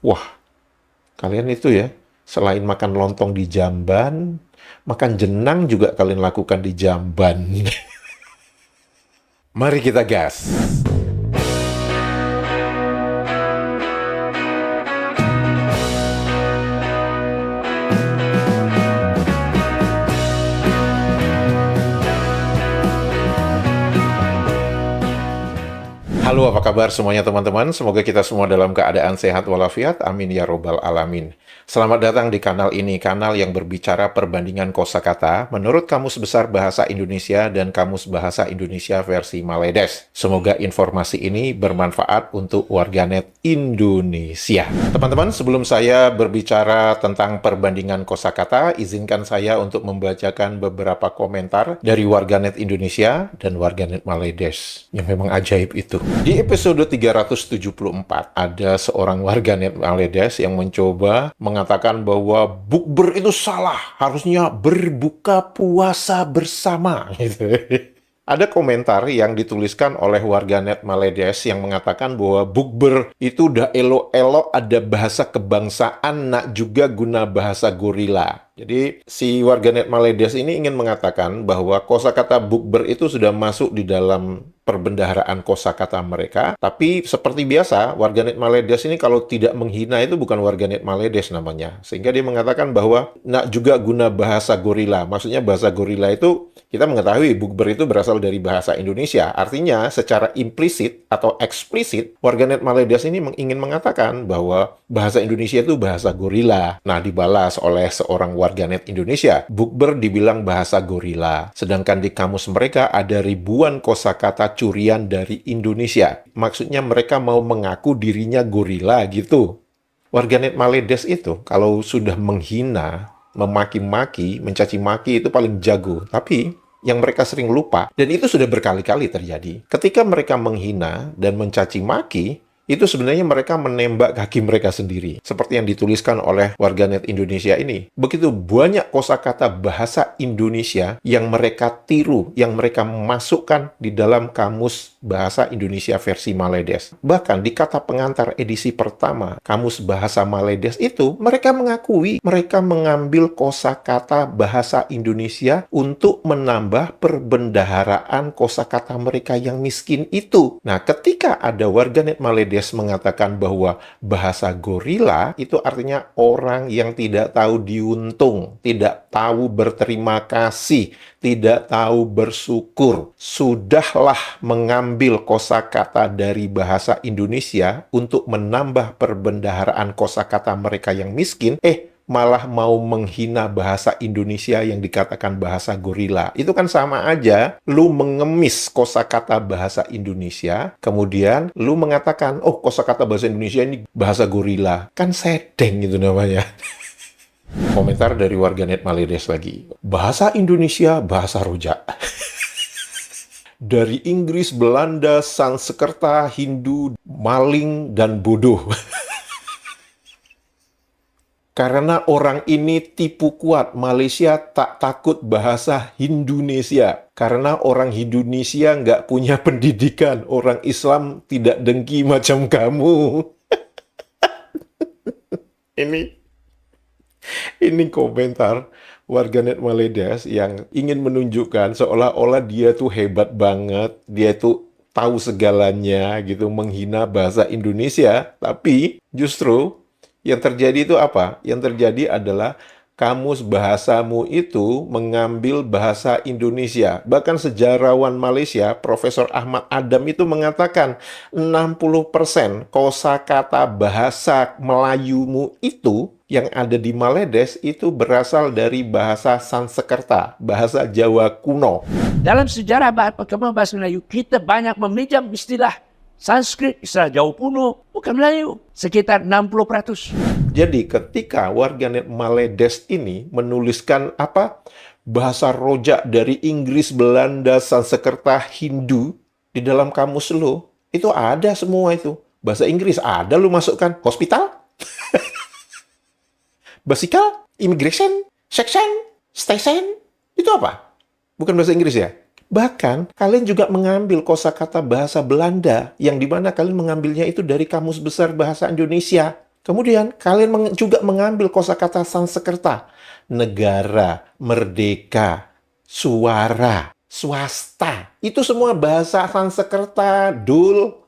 Wah, kalian itu ya, selain makan lontong di Jamban, makan jenang juga kalian lakukan di Jamban. Mari kita gas. Halo, apa kabar semuanya teman-teman? Semoga kita semua dalam keadaan sehat walafiat. Amin ya robbal alamin. Selamat datang di kanal ini, kanal yang berbicara perbandingan kosakata menurut Kamus Besar Bahasa Indonesia dan Kamus Bahasa Indonesia versi Maledes. Semoga informasi ini bermanfaat untuk warganet Indonesia. Teman-teman, sebelum saya berbicara tentang perbandingan kosakata, izinkan saya untuk membacakan beberapa komentar dari warganet Indonesia dan warganet Maledes yang memang ajaib itu. Di episode 374, ada seorang warganet Maledes yang mencoba mengatakan bahwa bukber itu salah, harusnya berbuka puasa bersama. Gitu. Ada komentar yang dituliskan oleh warganet Maledes yang mengatakan bahwa bukber itu udah elo-elo ada bahasa kebangsaan, nak juga guna bahasa gorila. Jadi, si warganet Maledes ini ingin mengatakan bahwa kosakata bukber itu sudah masuk di dalam perbendaharaan kosakata mereka. Tapi seperti biasa, warganet Maledes ini kalau tidak menghina itu bukan warganet Maledes namanya. Sehingga dia mengatakan bahwa nak juga guna bahasa gorila. Maksudnya bahasa gorila itu kita mengetahui bukber itu berasal dari bahasa Indonesia. Artinya secara implisit atau eksplisit, warganet Maledes ini ingin mengatakan bahwa bahasa Indonesia itu bahasa gorila. Nah, dibalas oleh seorang warganet Indonesia, bukber dibilang bahasa gorila. Sedangkan di kamus mereka ada ribuan kosakata curian dari Indonesia. Maksudnya mereka mau mengaku dirinya gorila gitu. Warganet Maledes itu kalau sudah menghina, memaki-maki, mencaci maki itu paling jago. Tapi yang mereka sering lupa, dan itu sudah berkali-kali terjadi. Ketika mereka menghina dan mencaci maki, itu sebenarnya mereka menembak kaki mereka sendiri. Seperti yang dituliskan oleh warganet Indonesia ini. Begitu banyak kosakata bahasa Indonesia yang mereka tiru, yang mereka masukkan di dalam kamus bahasa Indonesia versi Maledes. Bahkan di kata pengantar edisi pertama, kamus bahasa Maledes itu, mereka mengakui, mereka mengambil kosakata bahasa Indonesia untuk menambah perbendaharaan kosakata mereka yang miskin itu. Nah, ketika ada warganet Maledes mengatakan bahwa bahasa gorila itu artinya orang yang tidak tahu diuntung, tidak tahu berterima kasih, tidak tahu bersyukur. Sudahlah mengambil kosakata dari bahasa Indonesia untuk menambah perbendaharaan kosakata mereka yang miskin, malah mau menghina bahasa Indonesia yang dikatakan bahasa gorila. Itu kan sama aja, lu mengemis kosakata bahasa Indonesia, kemudian lu mengatakan, oh kosakata bahasa Indonesia ini bahasa gorila. Kan sedeng itu namanya. Komentar dari warganet Maledes lagi. Bahasa Indonesia, bahasa rojak. Dari Inggris, Belanda, Sanskerta, Hindu, maling, dan bodoh. Karena orang ini tipu kuat, Malaysia tak takut bahasa Indonesia. Karena orang Indonesia nggak punya pendidikan, orang Islam tidak dengki macam kamu. Ini komentar warganet Maledes yang ingin menunjukkan seolah-olah dia tuh hebat banget, dia tuh tahu segalanya gitu, menghina bahasa Indonesia, tapi justru yang terjadi itu apa? Yang terjadi adalah kamus bahasamu itu mengambil bahasa Indonesia. Bahkan sejarawan Malaysia, Profesor Ahmad Adam itu mengatakan 60% kosakata bahasa Melayumu itu yang ada di Maledes itu berasal dari bahasa Sanskerta, bahasa Jawa kuno. Dalam sejarah perkembangan bahasa Melayu, kita banyak meminjam istilah Sanskrit, istilah Jawa kuno, bukan Melayu, sekitar 60%. Jadi ketika warganet Maledes ini menuliskan bahasa rojak dari Inggris, Belanda, Sanskerta, Hindu di dalam kamus lo, itu ada semua itu. Bahasa Inggris ada lu masukkan hospital, bicycle, immigration, section, station, itu apa? Bukan bahasa Inggris ya? Bahkan, kalian juga mengambil kosakata bahasa Belanda, yang dimana kalian mengambilnya itu dari Kamus Besar Bahasa Indonesia. Kemudian kalian juga mengambil kosakata Sanskerta. Negara, merdeka, suara, swasta. Itu semua bahasa Sanskerta, Dul.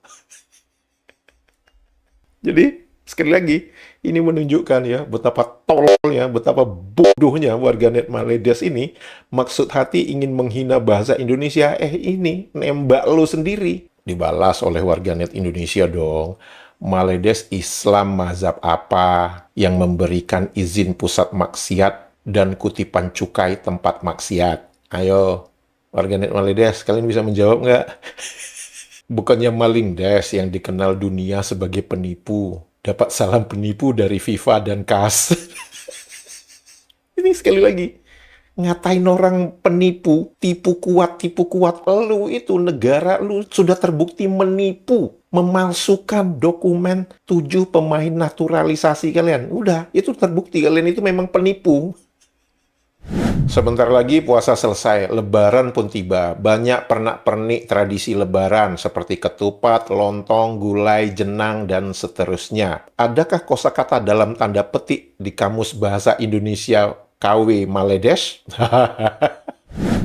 Jadi, sekali lagi, ini menunjukkan ya betapa tololnya, betapa bodohnya warganet Maledes ini. Maksud hati ingin menghina bahasa Indonesia, ini nembak lu sendiri. Dibalas oleh warganet Indonesia dong. Maledes Islam mazhab apa yang memberikan izin pusat maksiat dan kutipan cukai tempat maksiat? Ayo, warganet Maledes, kalian bisa menjawab nggak? Bukannya Maling Des yang dikenal dunia sebagai penipu, dapat salam penipu dari FIFA dan CAS. Ini sekali lagi, ngatain orang penipu, tipu kuat. Lu itu negara lu sudah terbukti menipu, memalsukan dokumen 7 pemain naturalisasi kalian. Udah, itu terbukti kalian itu memang penipu. Sebentar lagi puasa selesai, lebaran pun tiba. Banyak pernak-pernik tradisi lebaran seperti ketupat, lontong, gulai, jenang, dan seterusnya. Adakah kosakata dalam tanda petik di Kamus Bahasa Indonesia KW Maledes?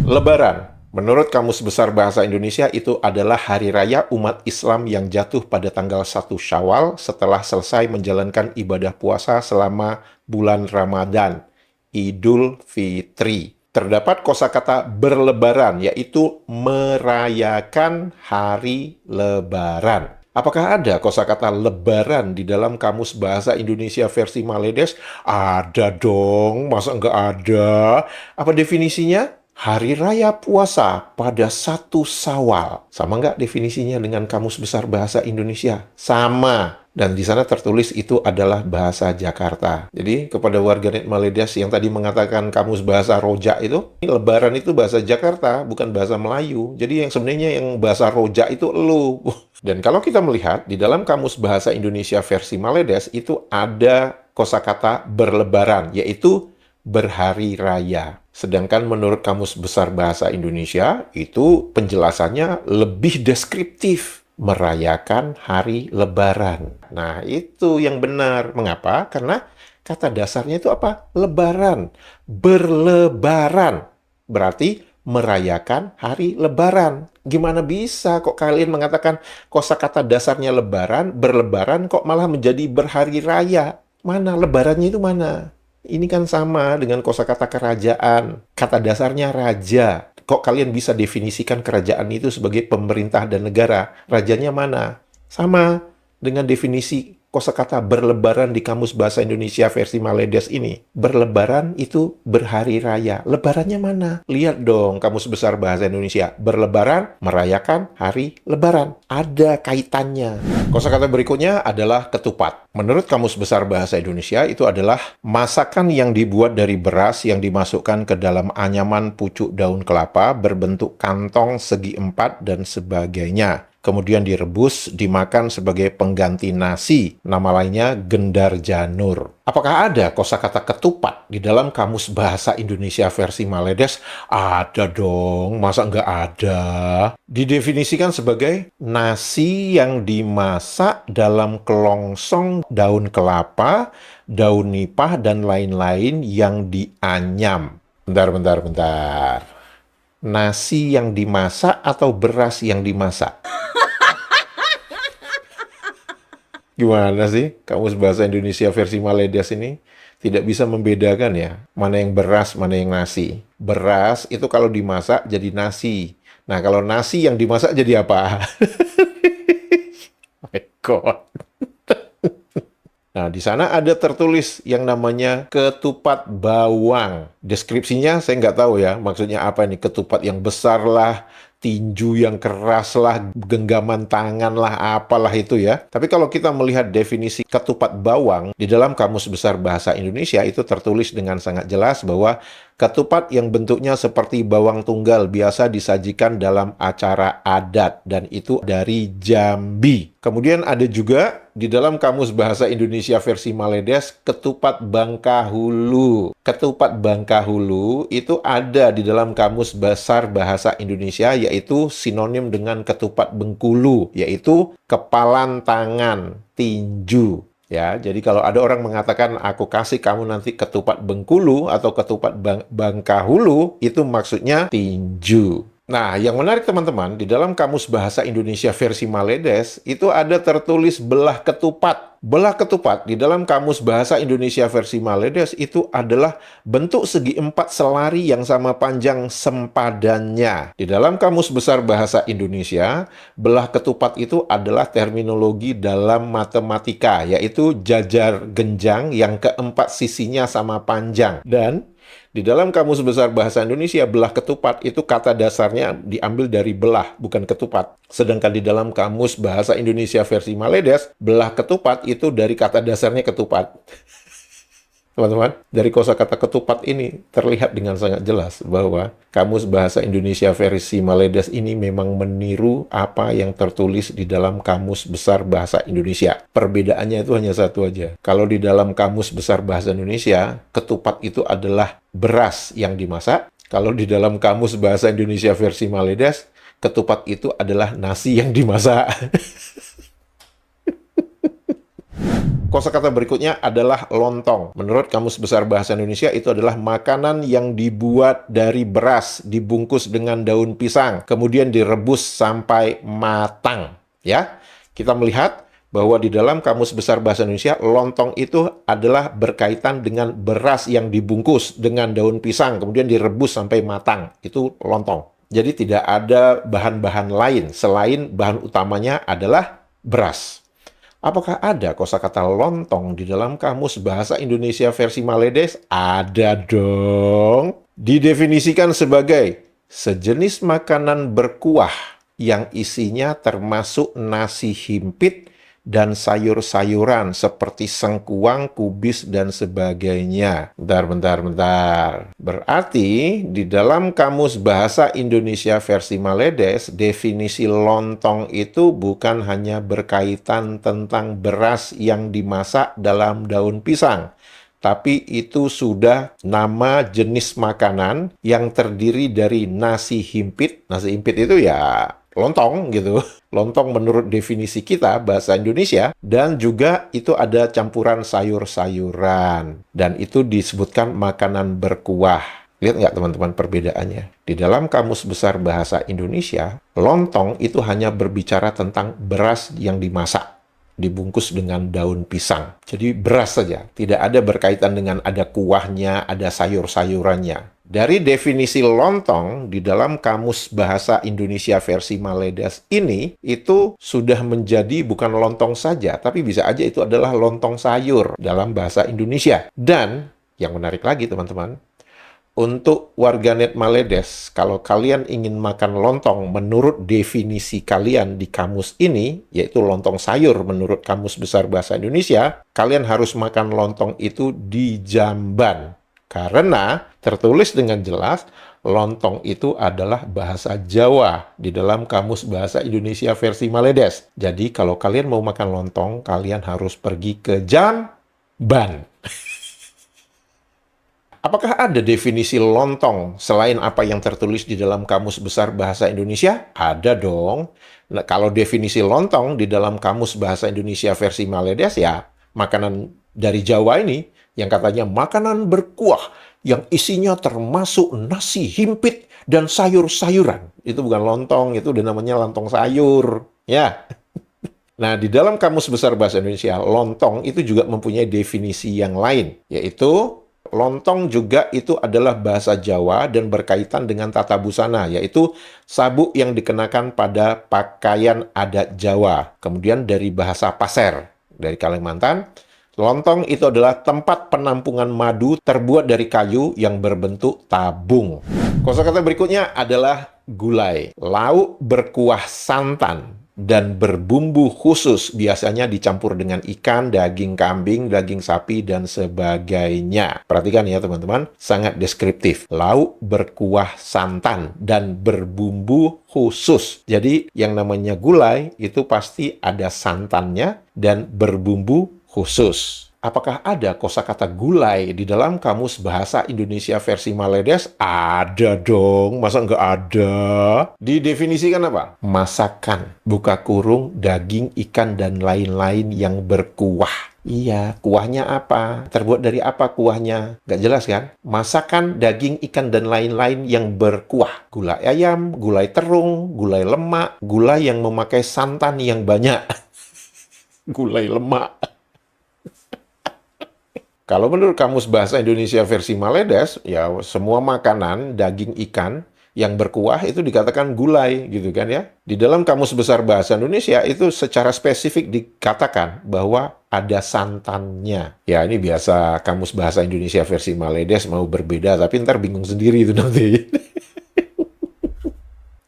Lebaran. Menurut Kamus Besar Bahasa Indonesia itu adalah hari raya umat Islam yang jatuh pada tanggal 1 Syawal setelah selesai menjalankan ibadah puasa selama bulan Ramadan. Idul Fitri. Terdapat kosakata berlebaran, yaitu merayakan hari lebaran. Apakah ada kosakata lebaran di dalam Kamus Bahasa Indonesia versi Maledes? Ada dong, masa nggak ada? Apa definisinya? Hari Raya Puasa pada 1 Syawal. Sama nggak definisinya dengan Kamus Besar Bahasa Indonesia? Sama. Dan di sana tertulis itu adalah bahasa Jakarta. Jadi kepada warganet Maledes yang tadi mengatakan Kamus Bahasa Rojak itu, Lebaran itu bahasa Jakarta, bukan bahasa Melayu. Jadi yang sebenarnya yang bahasa Rojak itu elu. Dan kalau kita melihat di dalam Kamus Bahasa Indonesia versi Maledes itu ada kosakata berlebaran, yaitu berhari raya. Sedangkan menurut Kamus Besar Bahasa Indonesia itu penjelasannya lebih deskriptif. Merayakan hari lebaran. Nah, itu yang benar. Mengapa? Karena kata dasarnya itu apa? Lebaran. Berlebaran. Berarti merayakan hari lebaran. Gimana bisa kok kalian mengatakan kosakata dasarnya lebaran, berlebaran kok malah menjadi berhari raya? Mana? Lebarannya itu mana? Ini kan sama dengan kosakata kerajaan. Kata dasarnya raja. Kok kalian bisa definisikan kerajaan itu sebagai pemerintah dan negara? Rajanya mana? Sama dengan definisi kosakata berlebaran di Kamus Bahasa Indonesia versi Maledes ini. Berlebaran itu berhari raya. Lebarannya mana? Lihat dong Kamus Besar Bahasa Indonesia. Berlebaran, merayakan hari lebaran. Ada kaitannya. Kosakata berikutnya adalah ketupat. Menurut Kamus Besar Bahasa Indonesia itu adalah masakan yang dibuat dari beras yang dimasukkan ke dalam anyaman pucuk daun kelapa berbentuk kantong segi 4 dan sebagainya. Kemudian direbus, dimakan sebagai pengganti nasi. Nama lainnya gendar janur. Apakah ada kosakata ketupat di dalam Kamus Bahasa Indonesia versi Maledes? Ada dong, masa nggak ada? Didefinisikan sebagai nasi yang dimasak dalam kelongsong daun kelapa, daun nipah, dan lain-lain yang dianyam. Bentar. Nasi yang dimasak atau beras yang dimasak? Gimana sih Kamus Bahasa Indonesia versi Maledes ini? Tidak bisa membedakan ya, mana yang beras, mana yang nasi. Beras itu kalau dimasak jadi nasi. Nah, kalau nasi yang dimasak jadi apa? Oh my God. Nah, di sana ada tertulis yang namanya ketupat bawang. Deskripsinya saya nggak tahu ya, maksudnya apa ini? Ketupat yang besar lah, tinju yang keras lah, genggaman tangan lah, apalah itu ya. Tapi kalau kita melihat definisi ketupat bawang, di dalam Kamus Besar Bahasa Indonesia itu tertulis dengan sangat jelas bahwa ketupat yang bentuknya seperti bawang tunggal biasa disajikan dalam acara adat, dan itu dari Jambi. Kemudian ada juga di dalam Kamus Bahasa Indonesia versi Maledes, ketupat Bangkahulu. Ketupat Bangkahulu itu ada di dalam Kamus Besar Bahasa Indonesia, yaitu sinonim dengan ketupat Bengkulu, yaitu kepalan tangan, tinju. Ya, jadi kalau ada orang mengatakan aku kasih kamu nanti ketupat Bengkulu atau ketupat Bangkahulu, itu maksudnya tinju. Nah, yang menarik teman-teman, di dalam Kamus Bahasa Indonesia versi Maledes, itu ada tertulis belah ketupat. Belah ketupat di dalam Kamus Bahasa Indonesia versi Maledes itu adalah bentuk segi empat selari yang sama panjang sempadannya. Di dalam Kamus Besar Bahasa Indonesia, belah ketupat itu adalah terminologi dalam matematika, yaitu jajar genjang yang keempat sisinya sama panjang. Dan di dalam Kamus Besar Bahasa Indonesia, belah ketupat itu kata dasarnya diambil dari belah, bukan ketupat. Sedangkan di dalam Kamus Bahasa Indonesia versi Maledes, belah ketupat itu dari kata dasarnya ketupat. Teman-teman, dari kosakata ketupat ini terlihat dengan sangat jelas bahwa Kamus Bahasa Indonesia versi Maledes ini memang meniru apa yang tertulis di dalam Kamus Besar Bahasa Indonesia. Perbedaannya itu hanya satu aja. Kalau di dalam Kamus Besar Bahasa Indonesia, ketupat itu adalah beras yang dimasak. Kalau di dalam Kamus Bahasa Indonesia versi Maledes, ketupat itu adalah nasi yang dimasak. Kosakata berikutnya adalah lontong. Menurut Kamus Besar Bahasa Indonesia, itu adalah makanan yang dibuat dari beras, dibungkus dengan daun pisang, kemudian direbus sampai matang. Ya, kita melihat bahwa di dalam Kamus Besar Bahasa Indonesia, lontong itu adalah berkaitan dengan beras yang dibungkus dengan daun pisang, kemudian direbus sampai matang. Itu lontong. Jadi tidak ada bahan-bahan lain selain bahan utamanya adalah beras. Apakah ada kosakata lontong di dalam Kamus Bahasa Indonesia versi Maledes? Ada dong. Didefinisikan sebagai sejenis makanan berkuah yang isinya termasuk nasi himpit dan sayur-sayuran seperti sengkuang, kubis, dan sebagainya. Bentar. Berarti di dalam Kamus Bahasa Indonesia versi Maledes, definisi lontong itu bukan hanya berkaitan tentang beras yang dimasak dalam daun pisang, tapi itu sudah nama jenis makanan yang terdiri dari nasi himpit. Nasi himpit itu ya lontong gitu. Lontong menurut definisi kita bahasa Indonesia, dan juga itu ada campuran sayur-sayuran, dan itu disebutkan makanan berkuah. Lihat nggak teman-teman perbedaannya? Di dalam Kamus Besar Bahasa Indonesia, lontong itu hanya berbicara tentang beras yang dimasak, dibungkus dengan daun pisang. Jadi beras saja, tidak ada berkaitan dengan ada kuahnya, ada sayur-sayurannya. Dari definisi lontong di dalam Kamus Bahasa Indonesia versi Maledes ini, itu sudah menjadi bukan lontong saja, tapi bisa aja itu adalah lontong sayur dalam bahasa Indonesia. Dan yang menarik lagi teman-teman, untuk warganet Maledes, kalau kalian ingin makan lontong menurut definisi kalian di kamus ini, yaitu lontong sayur menurut Kamus Besar Bahasa Indonesia, kalian harus makan lontong itu di jamban. Karena tertulis dengan jelas, lontong itu adalah bahasa Jawa di dalam Kamus Bahasa Indonesia versi Maledes. Jadi kalau kalian mau makan lontong, kalian harus pergi ke jamban. Apakah ada definisi lontong selain apa yang tertulis di dalam Kamus Besar Bahasa Indonesia? Ada dong. Nah, kalau definisi lontong di dalam Kamus Bahasa Indonesia versi Maledes, ya makanan dari Jawa ini yang katanya makanan berkuah yang isinya termasuk nasi himpit dan sayur-sayuran. Itu bukan lontong, itu udah namanya lontong sayur. Ya. Nah, di dalam Kamus Besar Bahasa Indonesia, lontong itu juga mempunyai definisi yang lain, yaitu lontong juga itu adalah bahasa Jawa dan berkaitan dengan tata busana, yaitu sabuk yang dikenakan pada pakaian adat Jawa. Kemudian dari bahasa Pasir, dari Kalimantan, lontong itu adalah tempat penampungan madu terbuat dari kayu yang berbentuk tabung. Kosakata berikutnya adalah gulai, lauk berkuah santan dan berbumbu khusus, biasanya dicampur dengan ikan, daging kambing, daging sapi, dan sebagainya. Perhatikan ya teman-teman, sangat deskriptif. Lauk berkuah santan dan berbumbu khusus. Jadi yang namanya gulai itu pasti ada santannya dan berbumbu khusus. Apakah ada kosakata gulai di dalam Kamus Bahasa Indonesia versi Maledes? Ada dong, masa nggak ada? Didefinisikan apa? Masakan, buka kurung, daging, ikan, dan lain-lain yang berkuah. Iya, kuahnya apa? Terbuat dari apa kuahnya? Nggak jelas kan? Masakan, daging, ikan, dan lain-lain yang berkuah. Gulai ayam, gulai terung, gulai lemak, gulai yang memakai santan yang banyak. Gulai lemak. Kalau menurut Kamus Bahasa Indonesia versi Maledes, ya semua makanan, daging, ikan yang berkuah itu dikatakan gulai, gitu kan ya. Di dalam Kamus Besar Bahasa Indonesia itu secara spesifik dikatakan bahwa ada santannya. Ya, ini biasa Kamus Bahasa Indonesia versi Maledes mau berbeda, tapi ntar bingung sendiri itu nanti.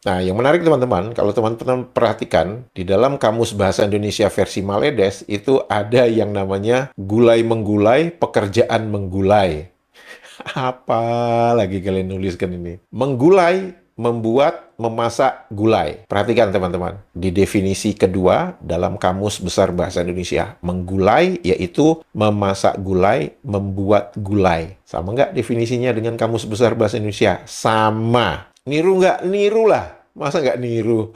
Nah, yang menarik teman-teman, kalau teman-teman perhatikan, di dalam Kamus Bahasa Indonesia versi Maledes, itu ada yang namanya gulai menggulai, pekerjaan menggulai. Apa lagi kalian nuliskan ini? Menggulai, membuat, memasak gulai. Perhatikan teman-teman, di definisi kedua dalam Kamus Besar Bahasa Indonesia, menggulai yaitu memasak gulai, membuat gulai. Sama nggak definisinya dengan Kamus Besar Bahasa Indonesia? Sama. Niru nggak? Niru lah. Masa nggak niru?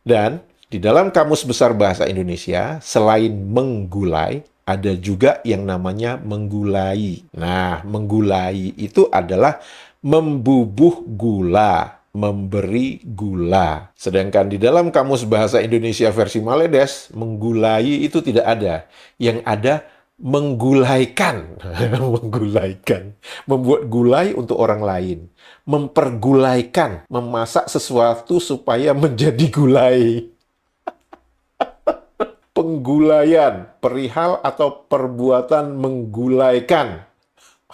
Dan di dalam Kamus Besar Bahasa Indonesia, selain menggulai, ada juga yang namanya menggulai. Nah, menggulai itu adalah membubuh gula, memberi gula. Sedangkan di dalam Kamus Bahasa Indonesia versi Maledes, menggulai itu tidak ada. Yang ada menggulaikan, menggulaikan, membuat gulai untuk orang lain, mempergulaikan, memasak sesuatu supaya menjadi gulai. Penggulaian, perihal atau perbuatan menggulaikan.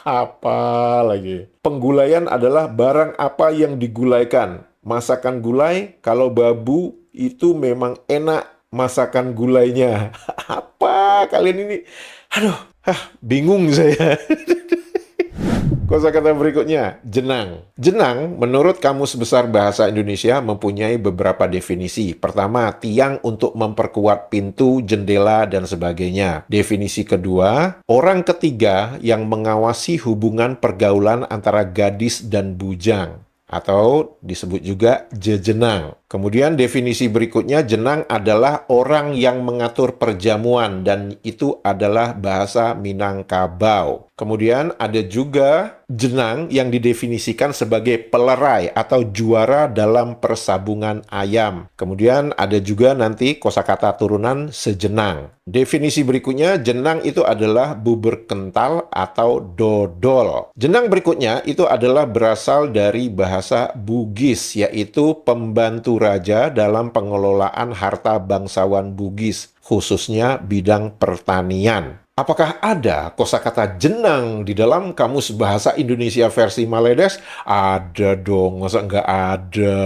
Apa lagi? Penggulaian adalah barang apa yang digulaikan. Masakan gulai, kalau babu itu memang enak masakan gulainya. Apa kalian ini? Aduh, bingung saya. Kosakata berikutnya, jenang. Jenang, menurut Kamus Besar Bahasa Indonesia, mempunyai beberapa definisi. Pertama, tiang untuk memperkuat pintu, jendela, dan sebagainya. Definisi kedua, orang ketiga yang mengawasi hubungan pergaulan antara gadis dan bujang. Atau disebut juga jejenang. Kemudian definisi berikutnya, jenang adalah orang yang mengatur perjamuan dan itu adalah bahasa Minangkabau. Kemudian ada juga jenang yang didefinisikan sebagai pelerai atau juara dalam persabungan ayam. Kemudian ada juga nanti kosakata turunan sejenang. Definisi berikutnya, jenang itu adalah bubur kental atau dodol. Jenang berikutnya itu adalah berasal dari bahasa Bugis, yaitu pembantu raja dalam pengelolaan harta bangsawan Bugis, khususnya bidang pertanian. Apakah ada kosakata jenang di dalam Kamus Bahasa Indonesia versi Maledes? Ada dong, masa nggak ada?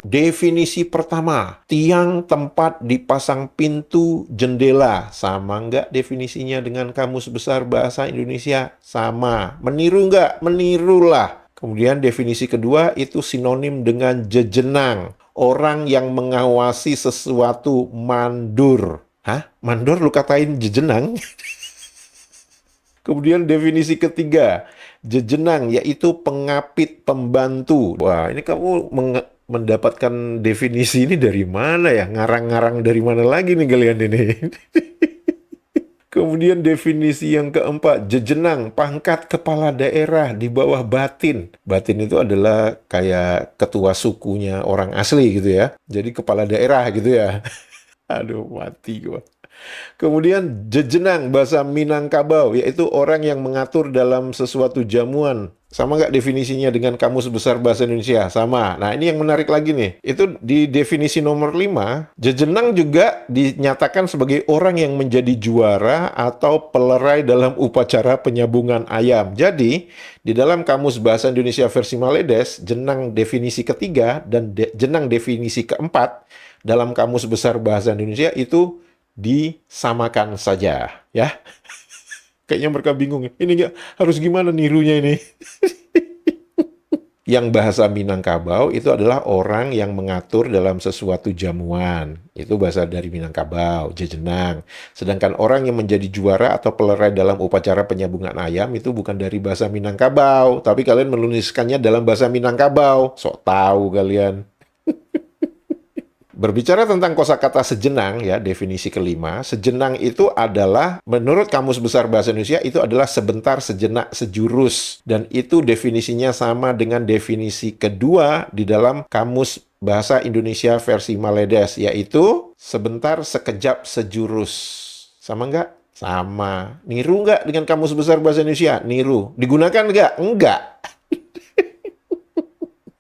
Definisi pertama, tiang tempat dipasang pintu jendela. Sama nggak definisinya dengan Kamus Besar Bahasa Indonesia? Sama. Meniru nggak? Menirulah. Kemudian definisi kedua itu sinonim dengan jejenang. Orang yang mengawasi sesuatu mandur. Hah? Mandor lu katain jejenang? Kemudian definisi ketiga, jejenang yaitu pengapit pembantu. Wah, ini kamu mendapatkan definisi ini dari mana ya? Ngarang-ngarang dari mana lagi nih kalian ini? Kemudian definisi yang keempat, jejenang, pangkat kepala daerah di bawah batin. Batin itu adalah kayak ketua sukunya orang asli gitu ya. Jadi kepala daerah gitu ya. Aduh, mati gua. Kemudian jejenang bahasa Minangkabau, yaitu orang yang mengatur dalam sesuatu jamuan. Sama nggak definisinya dengan Kamus Besar Bahasa Indonesia? Sama. Nah, ini yang menarik lagi nih. Itu di definisi nomor 5, jejenang juga dinyatakan sebagai orang yang menjadi juara atau pelerai dalam upacara penyabungan ayam. Jadi, di dalam Kamus Bahasa Indonesia versi Maledes, jenang definisi ketiga dan jenang definisi keempat dalam Kamus Besar Bahasa Indonesia itu disamakan saja, ya. Kayaknya mereka bingung, ini nggak harus gimana nirunya ini. Yang bahasa Minangkabau itu adalah orang yang mengatur dalam sesuatu jamuan. Itu bahasa dari Minangkabau, jejenang. Sedangkan orang yang menjadi juara atau pelerai dalam upacara penyambungan ayam itu bukan dari bahasa Minangkabau, tapi kalian menuliskannya dalam bahasa Minangkabau. Sok tahu kalian. Berbicara tentang kosakata sejenang, ya, definisi kelima, sejenang itu adalah, menurut Kamus Besar Bahasa Indonesia, itu adalah sebentar, sejenak, sejurus. Dan itu definisinya sama dengan definisi kedua di dalam Kamus Bahasa Indonesia versi Maledes, yaitu sebentar, sekejap, sejurus. Sama nggak? Sama. Niru nggak dengan Kamus Besar Bahasa Indonesia? Niru. Digunakan nggak? Enggak.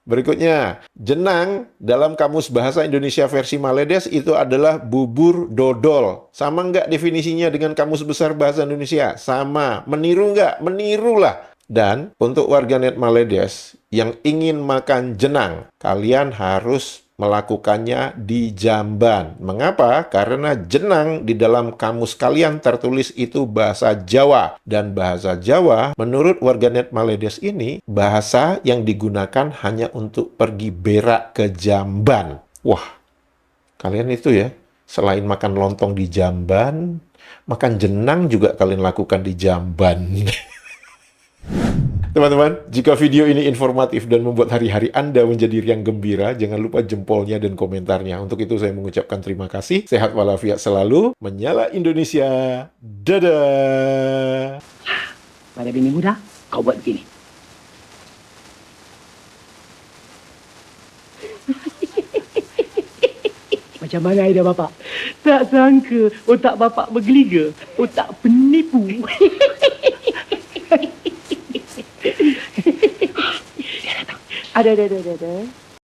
Berikutnya, jenang dalam Kamus Bahasa Indonesia versi Maledes itu adalah bubur dodol. Sama nggak definisinya dengan Kamus Besar Bahasa Indonesia? Sama. Meniru nggak? Menirulah. Dan untuk warganet Maledes yang ingin makan jenang, kalian harus melakukannya di jamban. Mengapa? Karena jenang di dalam kamus kalian tertulis itu bahasa Jawa. Dan bahasa Jawa, menurut warganet Maledes ini, bahasa yang digunakan hanya untuk pergi berak ke jamban. Wah, kalian itu ya, selain makan lontong di jamban, makan jenang juga kalian lakukan di jamban. Teman-teman, jika video ini informatif dan membuat hari-hari Anda menjadi riang gembira, jangan lupa jempolnya dan komentarnya. Untuk itu saya mengucapkan terima kasih. Sehat walafiat selalu. Menyala Indonesia. Dadah! Pada bini muda, kau buat begini. Macam mana idea bapak? Tak sangka otak bapak bergeliga. Otak penipu. Ada.